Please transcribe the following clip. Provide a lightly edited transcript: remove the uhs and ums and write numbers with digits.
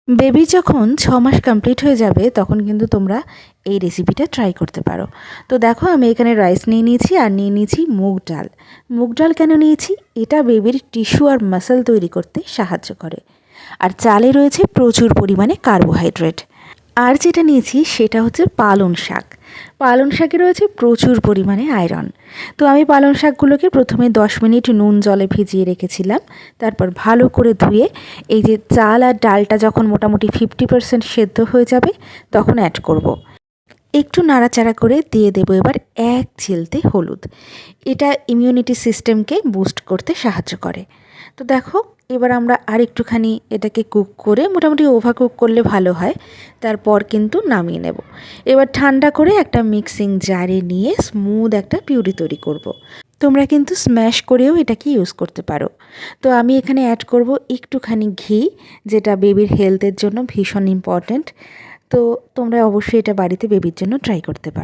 Baby যখন 6 মাস complete হয়ে যাবে তখন কিন্তু তোমরা এই রেসিপিটা ট্রাই করতে পারো। তো দেখো আমি এখানে রাইস নিয়ে নিয়েছি আর নিয়ে নিয়েছি মুগ ডাল। মুগ ডাল কেন নিয়েছি? এটা বেবির টিস্যু আর মাসল তৈরি করতে সাহায্য করে। আর চালে রয়েছে প্রচুর পরিমাণে কার্বোহাইড্রেট। আর যেটা নিয়েছি সেটা হচ্ছে পালং শাক। পালং শাকে রয়েছে প্রচুর পরিমাণে আয়রন। তো আমি পালং শাকগুলোকে প্রথমে 10 মিনিট নুন জলে ভিজিয়ে রেখেছিলাম। তারপর ভালো করে ধুয়ে এই যে চাল আর ডালটা যখন মোটামুটি 50% সেদ্ধ হয়ে যাবে তখন অ্যাড করব। একটু নাড়াচাড়া করে দিয়ে দেবো এবার 1 চিলতে হলুদ। এটা ইমিউনিটি সিস্টেমকে বুস্ট করতে সাহায্য করে। তো দেখো এবার আমরা আর একটুখানি এটাকে কুক করে মোটামুটি ওভার কুক করলে ভালো হয়। তারপর কিন্তু নামিয়ে নেব। এবার ঠান্ডা করে একটা মিক্সিং জারে নিয়ে স্মুথ একটা পিউরি তৈরি করব। তোমরা কিন্তু স্ম্যাশ করেও এটাকে ইউজ করতে পারো। তো আমি এখানে অ্যাড করব একটুখানি ঘি, যেটা বেবির হেলথের জন্য ভীষণ ইম্পর্ট্যান্ট। তো তোমরা অবশ্যই এটা বাড়িতে বেবির জন্য ট্রাই করতে পারো।